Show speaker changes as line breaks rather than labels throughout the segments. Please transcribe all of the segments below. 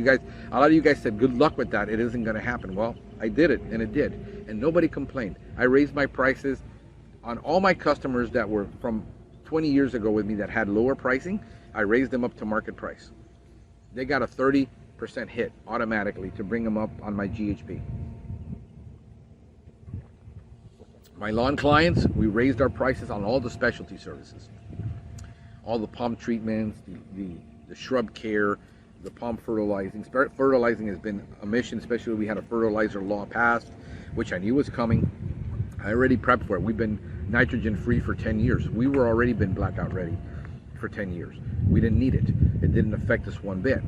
You guys, a lot of you guys said, good luck with that. It isn't going to happen. Well, I did it, and it did. And nobody complained. I raised my prices on all my customers that were from 20 years ago with me that had lower pricing. I raised them up to market price. They got a 30% hit automatically to bring them up on my GHP. My lawn clients, we raised our prices on all the specialty services. All the palm treatments, the shrub care, the palm fertilizing. Fertilizing has been a mission, especially we had a fertilizer law passed, which I knew was coming. I already prepped for it. We've been nitrogen free for 10 years. We were already been blackout ready for 10 years. We didn't need it. It didn't affect us one bit.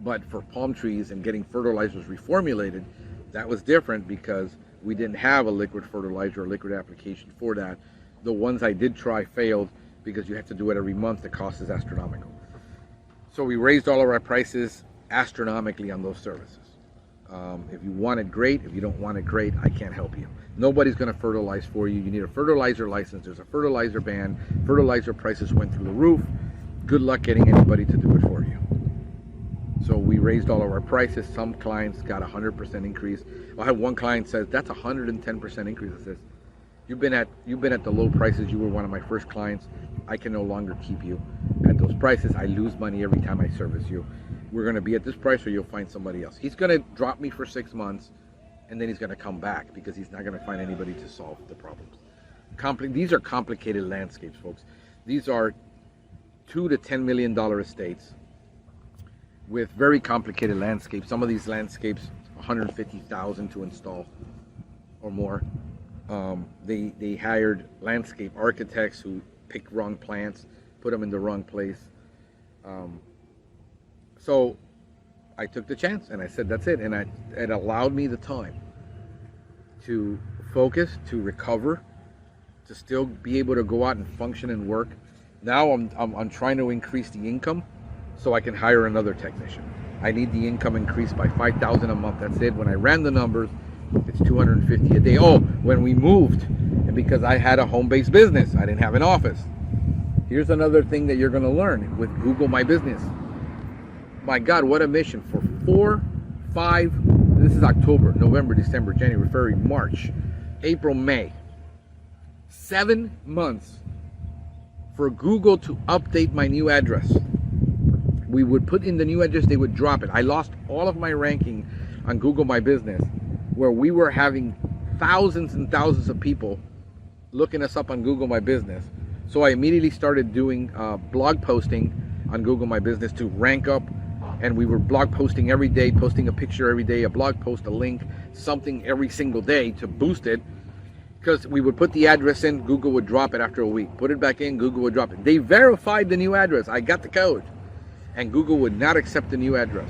But for palm trees and getting fertilizers reformulated, that was different because we didn't have a liquid fertilizer or liquid application for that. The ones I did try failed because you have to do it every month. The cost is astronomical. So we raised all of our prices astronomically on those services. If you want it, great. If you don't want it, great. I can't help you. Nobody's going to fertilize for you. You need a fertilizer license. There's a fertilizer ban. Fertilizer prices went through the roof. Good luck getting anybody to do it for you. So we raised all of our prices. Some clients got 100% increase. I had one client says that's 110% increase. I says, you've been at the low prices. You were one of my first clients. I can no longer keep you at those prices. I lose money every time I service you. We're going to be at this price or you'll find somebody else. He's going to drop me for 6 months and then he's going to come back because he's not going to find anybody to solve the problems. These are complicated landscapes, folks. These are $2 to $10 million estates with very complicated landscapes. Some of these landscapes, $150,000 to install or more. They hired landscape architects who picked wrong plants, put them in the wrong place. So I took the chance and I said, that's it. And it allowed me the time to focus, to recover, to still be able to go out and function and work. Now I'm trying to increase the income so I can hire another technician. I need the income increased by $5,000 a month. That's it. When I ran the numbers, it's $250 a day. Oh, when we moved, and because I had a home-based business, I didn't have an office. Here's another thing that you're going to learn with Google My Business. My God, what a mission for 4, 5, this is October, November, December, January, February, March, April, May. 7 months for Google to update my new address. We would put in the new address, they would drop it. I lost all of my ranking on Google My Business, where we were having thousands and thousands of people looking us up on Google My Business. So I immediately started doing blog posting on Google My Business to rank up. And we were blog posting every day, posting a picture every day, a blog post, a link, something every single day to boost it. Because we would put the address in, Google would drop it after a week. Put it back in, Google would drop it. They verified the new address. I got the code. And Google would not accept the new address.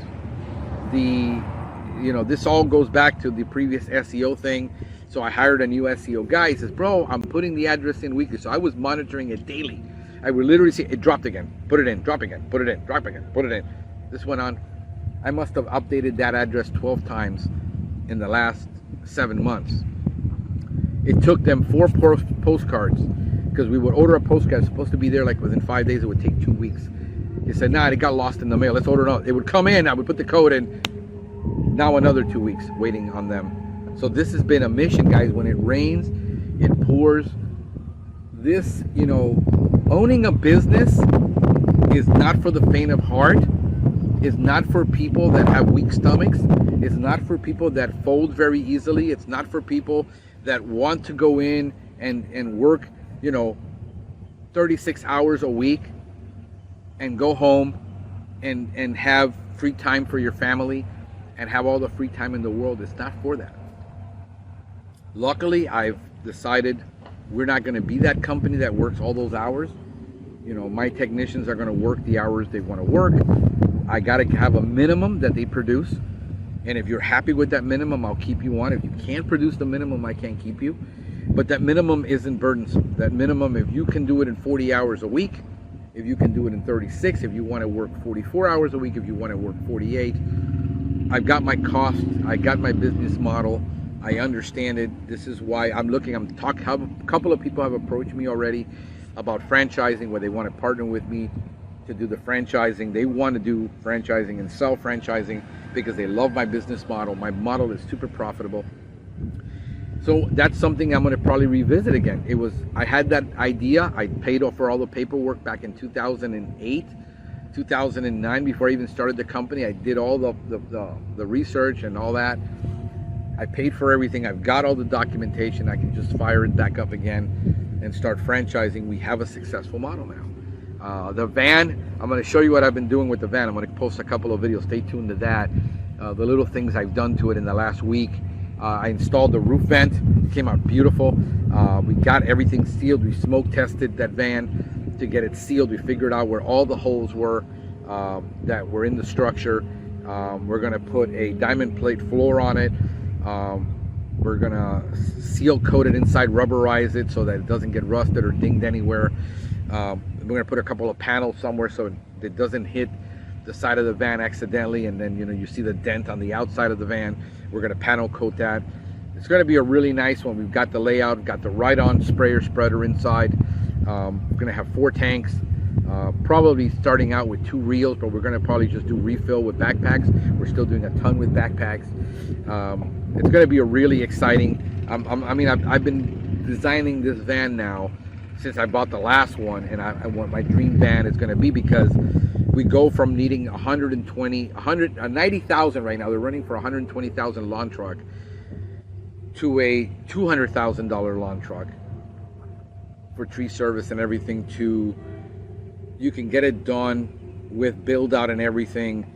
This all goes back to the previous SEO thing. So I hired a new SEO guy. He says, bro, I'm putting the address in weekly. So I was monitoring it daily. I would literally see it dropped again, put it in, drop again, put it in, drop again, put it in. This went on. I must have updated that address 12 times in the last 7 months. It took them 4 postcards because we would order a postcard. It's supposed to be there like within 5 days. It would take 2 weeks. He said, nah, it got lost in the mail. Let's order it out. It would come in. I would put the code in. Now another 2 weeks waiting on them. So this has been a mission, guys. When it rains, it pours. This, owning a business is not for the faint of heart. Is not for people that have weak stomachs. It's not for people that fold very easily. It's not for people that want to go in and work, 36 hours a week and go home and have free time for your family and have all the free time in the world. It's not for that. Luckily, I've decided we're not going to be that company that works all those hours. My technicians are going to work the hours they want to work. I got to have a minimum that they produce. And if you're happy with that minimum, I'll keep you on. If you can't produce the minimum, I can't keep you. But that minimum isn't burdensome. That minimum, if you can do it in 40 hours a week, if you can do it in 36, if you want to work 44 hours a week, if you want to work 48, I've got my cost, I got my business model, I understand it. This is why a couple of people have approached me already about franchising, where they want to partner with me to do the franchising. They want to do franchising and sell franchising because they love my business model. My model is super profitable. So that's something I'm going to probably revisit again. I had that idea. I paid off for all the paperwork back in 2008, 2009, before I even started the company. I did all the research and all that. I paid for everything. I've got all the documentation. I can just fire it back up again and start franchising. We have a successful model now. The van, I'm going to show you what I've been doing with the van. I'm going to post a couple of videos. Stay tuned to that. The little things I've done to it in the last week. I installed the roof vent. It came out beautiful. We got everything sealed. We smoke tested that van to get it sealed. We figured out where all the holes were that were in the structure. We're going to put a diamond plate floor on it. We're going to seal coat it inside, rubberize it so that it doesn't get rusted or dinged anywhere. We're going to put a couple of panels somewhere so it doesn't hit the side of the van accidentally, and then you see the dent on the outside of the van. We're going to panel coat that. It's going to be a really nice one. We've got the layout, got the right-on sprayer spreader inside. We're going to have 4 tanks, probably starting out with 2 reels, but we're going to probably just do refill with backpacks. We're still doing a ton with backpacks. It's going to be a really exciting. I've been designing this van now since I bought the last one, and I want my dream van is going to be, because we go from needing 90,000 right now. They're running for 120,000 lawn truck to a $200,000 lawn truck for tree service and everything. You can get it done with build out and everything